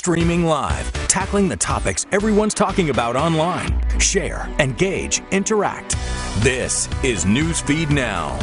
streaming live, tackling the topics everyone's talking about online. Share, engage, interact. This is Newsfeed Now.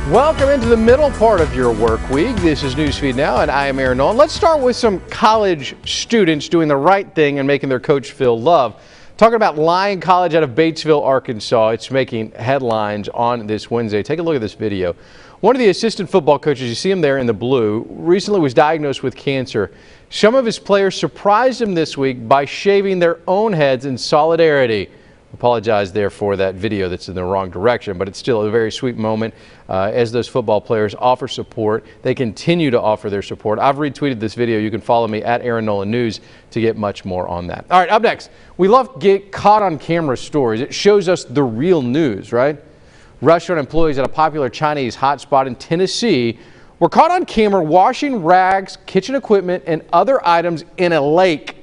Welcome into the middle part of your work week. This is Newsfeed Now, and I am Aaron Nolan. Let's start with some college students doing the right thing and making their coach feel loved. Talking about Lyon College out of Batesville, Arkansas. It's making headlines on this Wednesday. Take a look at this video. One of the assistant football coaches, you see him there in the blue, recently was diagnosed with cancer. Some of his players surprised him this week by shaving their own heads in solidarity. Apologize there for that video that's in the wrong direction, but it's still a very sweet moment as those football players offer support. They continue to offer their support. I've retweeted this video. You can follow me at Aaron Nolan News to get much more on that. All right, up next, we love get caught on camera stories. It shows us the real news, right? Restaurant employees at a popular Chinese hotspot in Tennessee were caught on camera washing rags, kitchen equipment, and other items in a lake.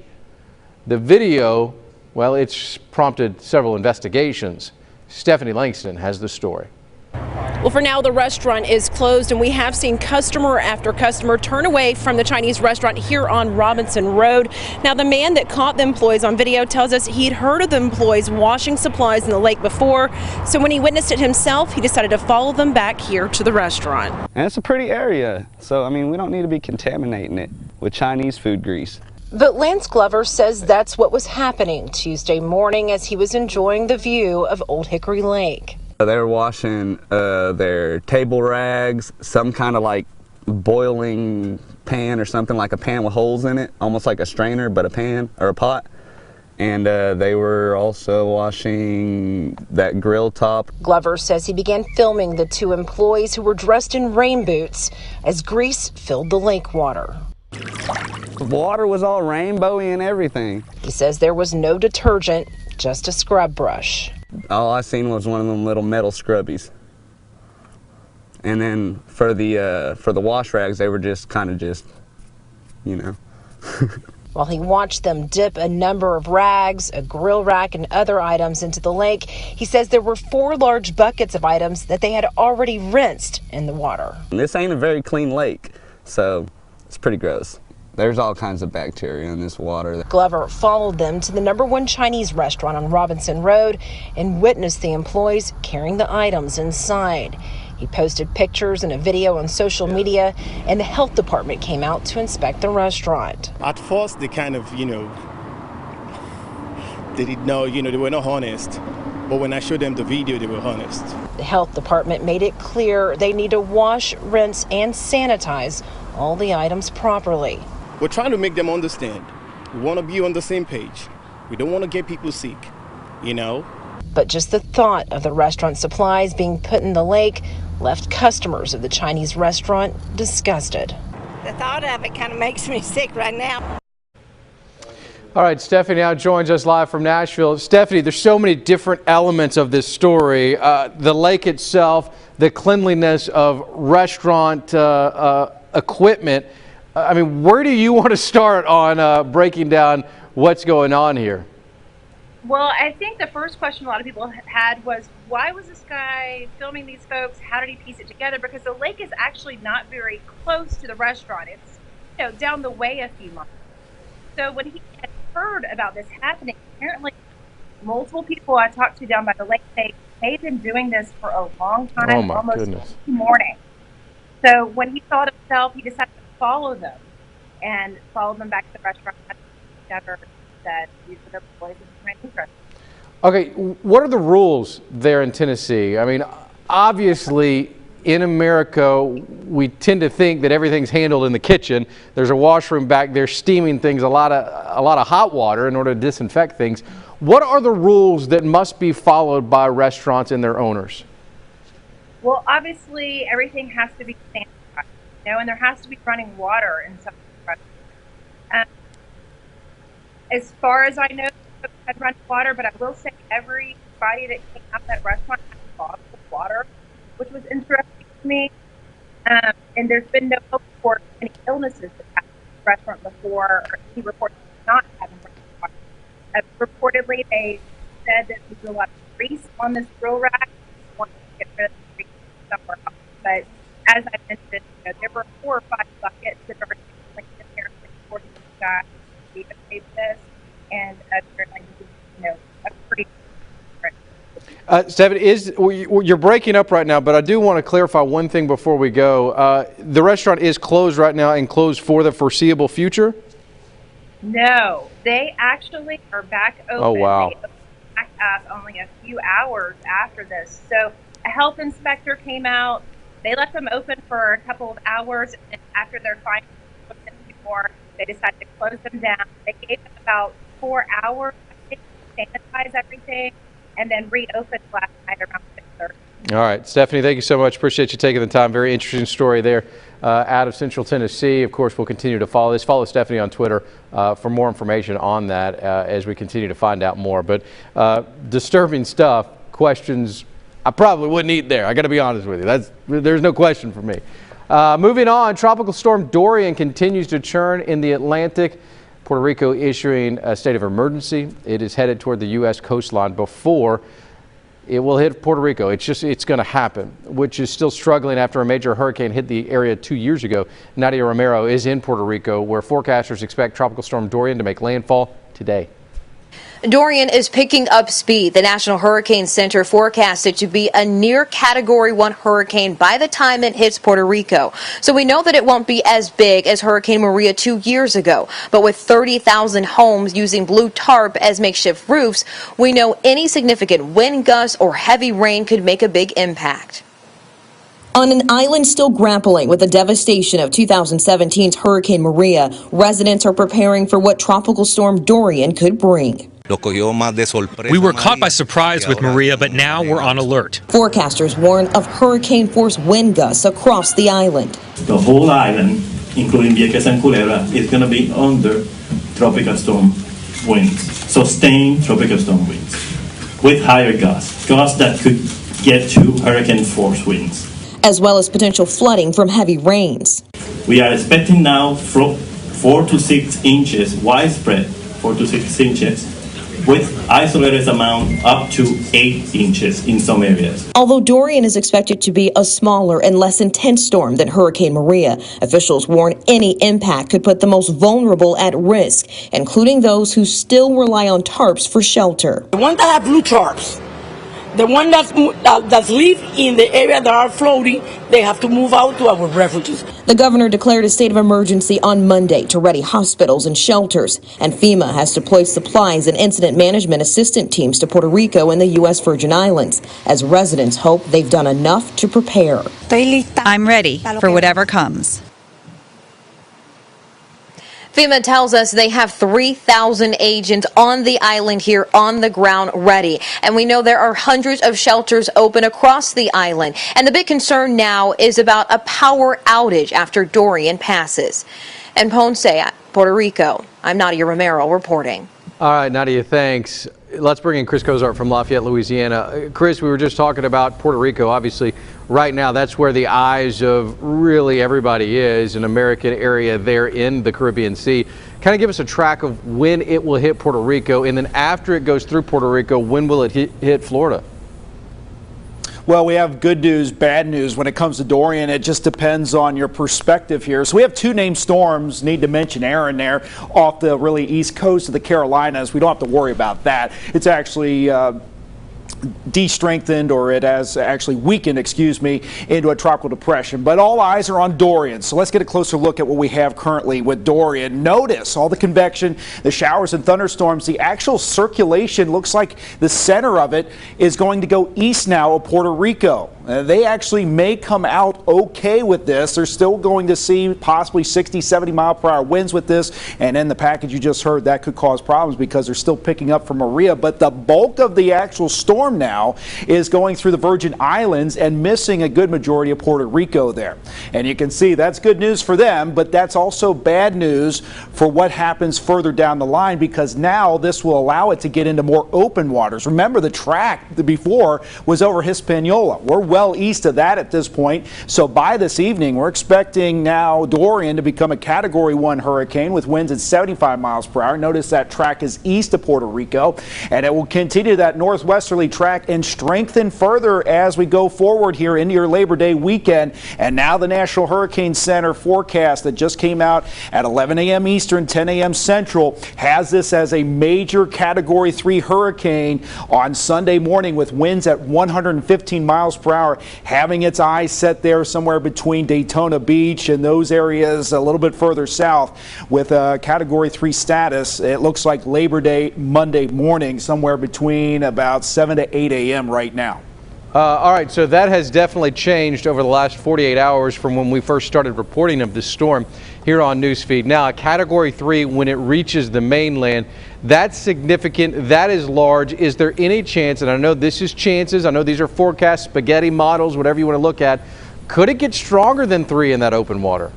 The video, well, it's prompted several investigations. Stephanie Langston has the story. Well, for now, the restaurant is closed, and we have seen customer after customer turn away from the Chinese restaurant here on Robinson Road. Now, the man that caught the employees on video tells us he'd heard of the employees washing supplies in the lake before, so when he witnessed it himself, he decided to follow them back here to the restaurant. And it's a pretty area, so I mean, we don't need to be contaminating it with Chinese food grease. But Lance Glover says that's what was happening Tuesday morning as he was enjoying the view of Old Hickory Lake. They were washing their table rags, some kind of like boiling pan or something, like a pan with holes in it, almost like a strainer, but a pan or a pot. And they were also washing that grill top. Glover says he began filming the two employees who were dressed in rain boots as grease filled the lake water. The water was all rainbowy and everything. He says there was no detergent, just a scrub brush. All I seen was one of them little metal scrubbies. And then for the wash rags, they were just kind of just, you know. While he watched them dip a number of rags, a grill rack, and other items into the lake, he says there were 4 large buckets of items that they had already rinsed in the water. And this ain't a very clean lake, so it's pretty gross. There's all kinds of bacteria in this water. Glover followed them to the #1 Chinese restaurant on Robinson Road and witnessed the employees carrying the items inside. He posted pictures and a video on social media, and the health department came out to inspect the restaurant. At first, they kind of, they didn't know, they were not honest. But when I showed them the video, they were honest. The health department made it clear they need to wash, rinse, and sanitize all the items properly. We're trying to make them understand. We want to be on the same page. We don't want to get people sick, But just the thought of the restaurant supplies being put in the lake left customers of the Chinese restaurant disgusted. The thought of it kind of makes me sick right now. All right, Stephanie now joins us live from Nashville. Stephanie, there's so many different elements of this story. The lake itself, the cleanliness of restaurant equipment. I mean, where do you want to start on breaking down what's going on here? Well, I think the first question a lot of people had was, why was this guy filming these folks? How did he piece it together? Because the lake is actually not very close to the restaurant. It's down the way a few miles. So when he had heard about this happening, apparently multiple people I talked to down by the lake, they've been doing this for a long time, oh my almost goodness. every morning. So when he thought of himself, he decided to follow them and followed them back to the restaurant and discovered that these were the employees of the Chinese restaurant. Okay, what are the rules there in Tennessee? I mean, obviously in America, we tend to think that everything's handled in the kitchen. There's a washroom back there steaming things, a lot of hot water in order to disinfect things. What are the rules that must be followed by restaurants and their owners? Well, obviously, everything has to be sanitized, and there has to be running water in some restaurants. As far as I know, folks had running water, but I will say everybody that came out of that restaurant had bottles of water, which was interesting to me. And there's been no report of any illnesses that happened at the restaurant before, or any reports of not having running water. Reportedly, they said that there was a lot of grease on this grill rack. They wanted to get rid of the grease somewhere else. But as I mentioned, there were 4 or 5 buckets that are cleaned in here for these guys. be okay with this, and we're going to be, a pretty. Stephanie, you're breaking up right now, but I do want to clarify one thing before we go. The restaurant is closed right now and closed for the foreseeable future? No, they actually are back open. Oh, wow. They opened back up only a few hours after this. So a health inspector came out. They left them open for a couple of hours, and after their findings before, they decided to close them down. They gave them about 4 hours, I think, to sanitize everything, and then reopened last night around 6:30. All right, Stephanie, thank you so much. Appreciate you taking the time. Very interesting story there out of Central Tennessee. Of course, we'll continue to follow this. Follow Stephanie on Twitter for more information on that as we continue to find out more. But disturbing stuff, questions I probably wouldn't eat there. I got to be honest with you. There's no question for me. Moving on, Tropical Storm Dorian continues to churn in the Atlantic. Puerto Rico issuing a state of emergency. It is headed toward the U.S. coastline before it will hit Puerto Rico. It's going to happen, which is still struggling after a major hurricane hit the area 2 years ago. Nadia Romero is in Puerto Rico, where forecasters expect Tropical Storm Dorian to make landfall today. Dorian is picking up speed. The National Hurricane Center forecasts it to be a near Category 1 hurricane by the time it hits Puerto Rico. So we know that it won't be as big as Hurricane Maria 2 years ago. But with 30,000 homes using blue tarp as makeshift roofs, we know any significant wind gusts or heavy rain could make a big impact. On an island still grappling with the devastation of 2017's Hurricane Maria, residents are preparing for what Tropical Storm Dorian could bring. We were caught by surprise with Maria, but now we're on alert. Forecasters warn of hurricane-force wind gusts across the island. The whole island, including Vieques and Culebra, is going to be under tropical storm winds, sustained tropical storm winds, with higher gusts that could get to hurricane-force winds. As well as potential flooding from heavy rains. We are expecting now 4 to 6 inches, widespread 4 to 6 inches, with isolated amount up to 8 inches in some areas. Although Dorian is expected to be a smaller and less intense storm than Hurricane Maria, officials warn any impact could put the most vulnerable at risk, including those who still rely on tarps for shelter. The ones that have blue tarps, the one that's live in the area that are floating, they have to move out to our refuges. The governor declared a state of emergency on Monday to ready hospitals and shelters, and FEMA has deployed supplies and incident management assistant teams to Puerto Rico and the U.S. Virgin Islands, as residents hope they've done enough to prepare. I'm ready for whatever comes. FEMA tells us they have 3,000 agents on the island here on the ground ready. And we know there are hundreds of shelters open across the island. And the big concern now is about a power outage after Dorian passes. In Ponce, Puerto Rico, I'm Nadia Romero reporting. All right, Nadia, thanks. Let's bring in Chris Cozart from Lafayette, Louisiana. Chris, we were just talking about Puerto Rico. Obviously, right now, that's where the eyes of really everybody is, an American area there in the Caribbean Sea. Kind of give us a track of when it will hit Puerto Rico, and then after it goes through Puerto Rico, when will it hit Florida? Well, we have good news, bad news when it comes to Dorian. It just depends on your perspective here. So we have two named storms. Need to mention Aaron there off the really east coast of the Carolinas. We don't have to worry about that. It's actually de-strengthened, or it has actually weakened, into a tropical depression. But all eyes are on Dorian. So let's get a closer look at what we have currently with Dorian. Notice all the convection, the showers and thunderstorms. The actual circulation looks like the center of it is going to go east now of Puerto Rico. They actually may come out okay with this. They're still going to see possibly 60, 70 mile per hour winds with this. And in the package you just heard, that could cause problems because they're still picking up from Maria. But the bulk of the actual storm now is going through the Virgin Islands and missing a good majority of Puerto Rico there. And you can see that's good news for them, but that's also bad news for what happens further down the line, because now this will allow it to get into more open waters. Remember, the track before was over Hispaniola. We're well east of that at this point. So by this evening, we're expecting now Dorian to become a Category 1 hurricane with winds at 75 miles per hour. Notice that track is east of Puerto Rico, and it will continue that northwesterly track and strengthen further as we go forward here into your Labor Day weekend. And now the National Hurricane Center forecast that just came out at 11 a.m. Eastern, 10 a.m. Central has this as a major Category 3 hurricane on Sunday morning with winds at 115 miles per hour, having its eyes set there somewhere between Daytona Beach and those areas a little bit further south with a Category 3 status. It looks like Labor Day Monday morning, somewhere between about 7 to 8 a.m. right now. All right, so that has definitely changed over the last 48 hours from when we first started reporting of this storm here on Newsfeed. Now, a Category 3 when it reaches the mainland, that's significant, that is large. Is there any chance, and I know this is chances, I know these are forecasts, spaghetti models, whatever you want to look at, could it get stronger than 3 in that open water?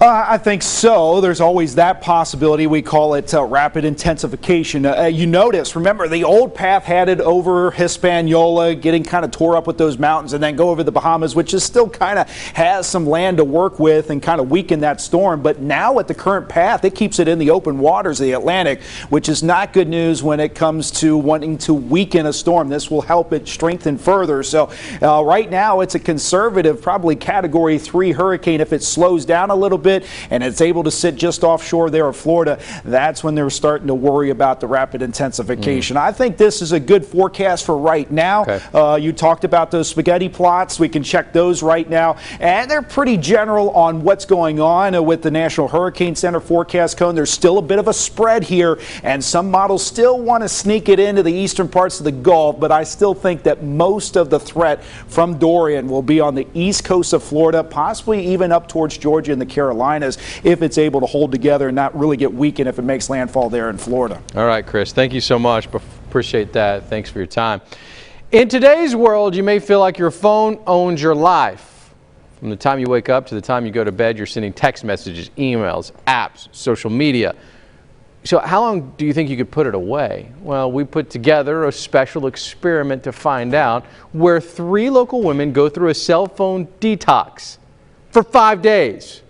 I think so. There's always that possibility. We call it rapid intensification. You notice, remember, the old path had it over Hispaniola, getting kind of tore up with those mountains, and then go over the Bahamas, which is still kind of has some land to work with and kind of weaken that storm. But now at the current path, it keeps it in the open waters of the Atlantic, which is not good news when it comes to wanting to weaken a storm. This will help it strengthen further. So right now, it's a conservative, probably Category 3 hurricane. If it slows down a little bit, and it's able to sit just offshore there of Florida, that's when they're starting to worry about the rapid intensification. I think this is a good forecast for right now. Okay. You talked about those spaghetti plots. We can check those right now, and they're pretty general on what's going on with the National Hurricane Center forecast cone. There's still a bit of a spread here, and some models still want to sneak it into the eastern parts of the Gulf, but I still think that most of the threat from Dorian will be on the east coast of Florida, possibly even up towards Georgia and the Carolinas, if it's able to hold together and not really get weakened if it makes landfall there in Florida. All right, Chris, thank you so much. Appreciate that. Thanks for your time. In today's world, you may feel like your phone owns your life. From the time you wake up to the time you go to bed, you're sending text messages, emails, apps, social media. So how long do you think you could put it away? Well, we put together a special experiment to find out, where 3 local women go through a cell phone detox for 5 days.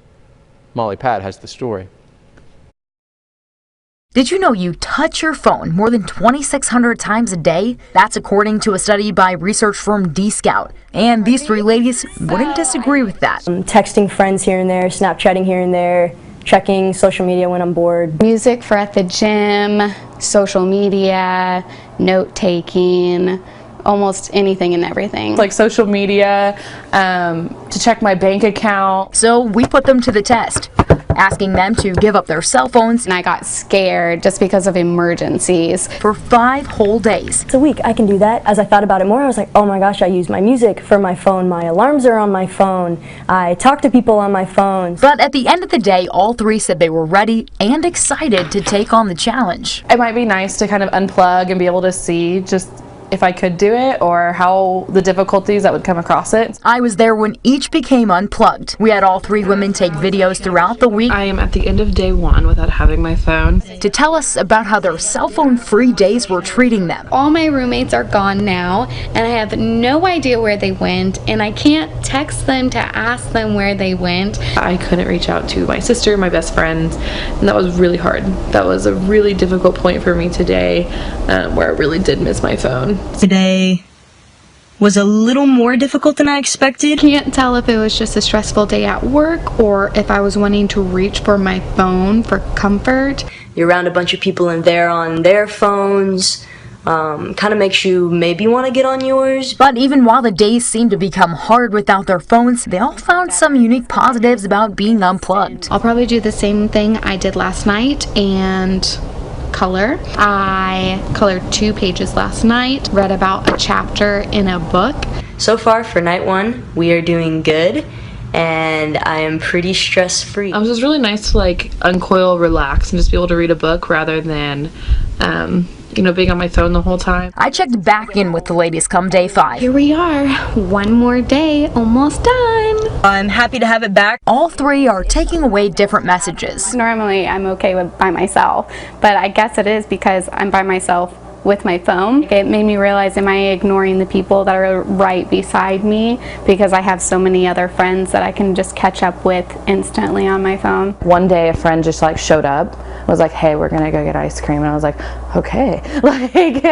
Molly Pat has the story. Did you know you touch your phone more than 2,600 times a day? That's according to a study by research firm D-Scout. And these 3 ladies wouldn't disagree with that. Texting friends here and there, Snapchatting here and there, checking social media when I'm bored. Music for at the gym, social media, note-taking, almost anything and everything. Like social media, to check my bank account. So we put them to the test, asking them to give up their cell phones. And I got scared just because of emergencies. For 5 whole days. It's a week, I can do that. As I thought about it more, I was like, oh my gosh, I use my music for my phone, my alarms are on my phone, I talk to people on my phone. But at the end of the day, all 3 said they were ready and excited to take on the challenge. It might be nice to kind of unplug and be able to see just if I could do it or how the difficulties that would come across it. I was there when each became unplugged. We had all 3 women take videos throughout the week. I am at the end of day 1 without having my phone. To tell us about how their cell phone free days were treating them. All my roommates are gone now and I have no idea where they went, and I can't text them to ask them where they went. I couldn't reach out to my sister, my best friend, and that was really hard. That was a really difficult point for me today, where I really did miss my phone. Today was a little more difficult than I expected. Can't tell if it was just a stressful day at work or if I was wanting to reach for my phone for comfort. You're around a bunch of people and they're on their phones. Kind of makes you maybe want to get on yours. But even while the days seemed to become hard without their phones, they all found some unique positives about being unplugged. I'll probably do the same thing I did last night and color. I colored 2 pages last night, read about a chapter in a book. So far for night 1, we are doing good, and I am pretty stress-free. It was just really nice to like uncoil, relax, and just be able to read a book rather than being on my phone the whole time. I checked back in with the ladies come day 5. Here we are, 1 more day, almost done. I'm happy to have it back. All 3 are taking away different messages. Normally I'm okay with by myself, but I guess it is because I'm by myself with my phone. It made me realize, am I ignoring the people that are right beside me because I have so many other friends that I can just catch up with instantly on my phone. One day a friend just like showed up was like, hey, we're gonna go get ice cream. And I was like, okay. Like,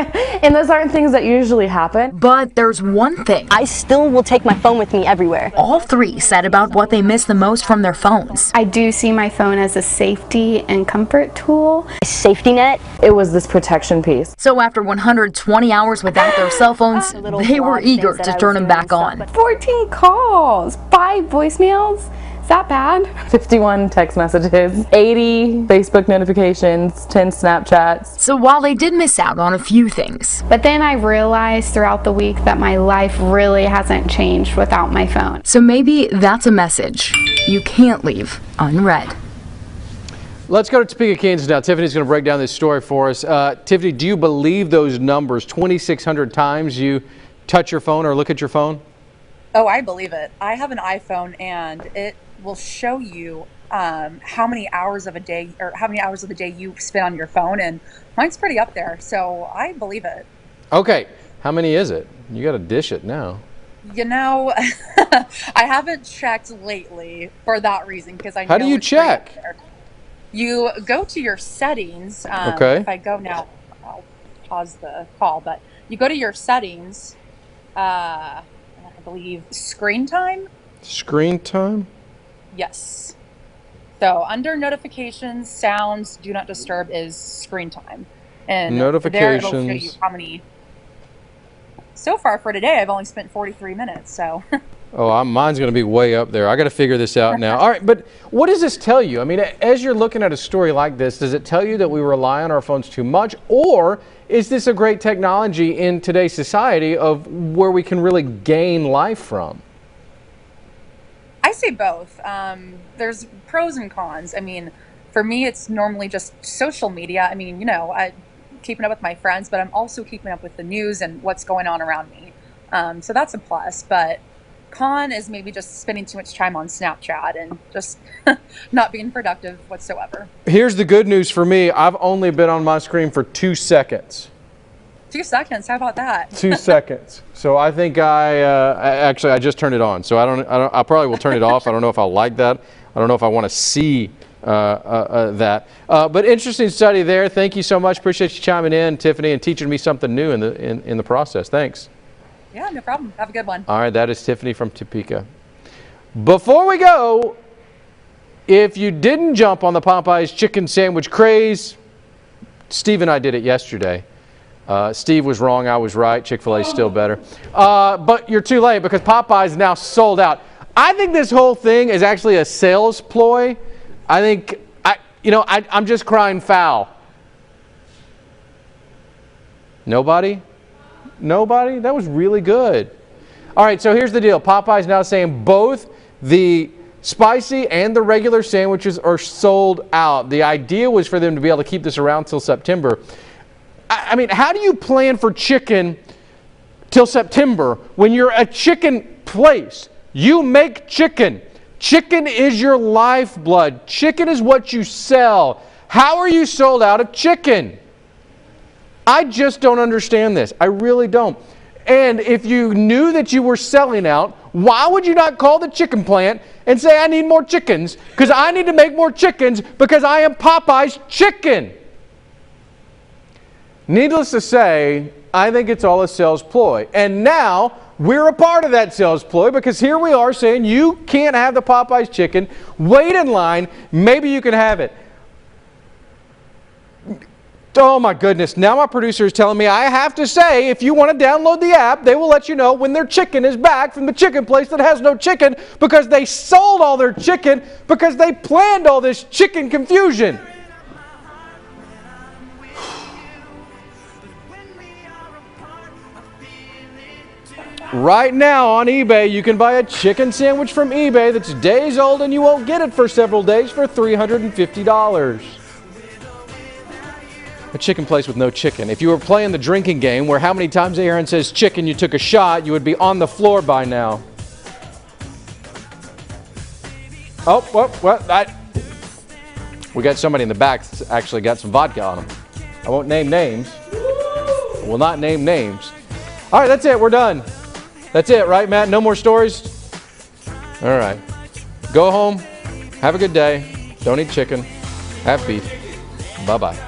and those aren't things that usually happen. But there's one thing. I still will take my phone with me everywhere. All three said about what they miss the most from their phones. I do see my phone as a safety and comfort tool. A safety net. It was this protection piece. So after 120 hours without their cell phones, they were eager to turn them back on. 14 calls, 5 voicemails. Is that bad? 51 text messages, 80 Facebook notifications, 10 Snapchats. So while they did miss out on a few things. But then I realized throughout the week that my life really hasn't changed without my phone. So maybe that's a message you can't leave unread. Let's go to Topeka, Kansas now. Tiffany's going to break down this story for us. Tiffany, do you believe those numbers, 2,600 times you touch your phone or look at your phone? Oh, I believe it. I have an iPhone and it will show you how many hours of a day or how many hours of the day you spend on your phone, and mine's pretty up there, so I believe it. Okay, how many is it? You got to dish it now. You know, I haven't checked lately for that reason because I know. How do you check? You go to your settings. Okay. If I go now, I'll pause the call, but you go to your settings. I believe screen time. Screen time? Yes. So under notifications, sounds, do not disturb is screen time. And notifications. there it'll show you how many. So far for today, I've only spent 43 minutes, so. Oh, mine's going to be way up there. I got to figure this out now. All right, but what does this tell you? I mean, as you're looking at a story like this, does it tell you that we rely on our phones too much, or is this a great technology in today's society of where we can really gain life from? I say both. There's pros and cons. I mean, for me, it's normally just social media. I mean, you know, I'm keeping up with my friends, but I'm also keeping up with the news and what's going on around me. So that's a plus, but con is maybe just spending too much time on Snapchat and just not being productive whatsoever. Here's the good news for me. I've only been on my screen for 2 seconds. 2 seconds, how about that? 2 seconds. So I think I just turned it on. So I probably will turn it off. I don't know if I'll like that. I don't know if I want to see that. But interesting study there. Thank you so much. Appreciate you chiming in, Tiffany, and teaching me something new in the process. Thanks. Yeah, no problem. Have a good one. All right, that is Tiffany from Topeka. Before we go, if you didn't jump on the Popeyes chicken sandwich craze, Steve and I did it yesterday. Steve was wrong, I was right. Chick-fil-A is still better. But you're too late because Popeyes is now sold out. I think this whole thing is actually a sales ploy. I think, I'm just crying foul. Nobody? Nobody? That was really good. All right, so here's the deal. Popeye's now saying both the spicy and the regular sandwiches are sold out. The idea was for them to be able to keep this around till September. I mean, how do you plan for chicken till September when you're a chicken place? You make chicken. Chicken is your lifeblood. Chicken is what you sell. How are you sold out of chicken? I just don't understand this. I really don't. And if you knew that you were selling out, why would you not call the chicken plant and say, I need more chickens because I need to make more chickens because I am Popeye's chicken? Needless to say, I think it's all a sales ploy. And now we're a part of that sales ploy because here we are saying you can't have the Popeye's chicken. Wait in line. Maybe you can have it. Oh my goodness, now my producer is telling me I have to say if you want to download the app, they will let you know when their chicken is back from the chicken place that has no chicken because they sold all their chicken because they planned all this chicken confusion. Right now on eBay, you can buy a chicken sandwich from eBay that's days old and you won't get it for several days for $350. A chicken place with no chicken. If you were playing the drinking game where how many times Aaron says chicken you took a shot, you would be on the floor by now. Oh, what? We got somebody in the back that's actually got some vodka on them. I won't name names. I will not name names. All right, that's it. We're done. That's it, right, Matt? No more stories? All right. Go home. Have a good day. Don't eat chicken. Have beef. Bye-bye.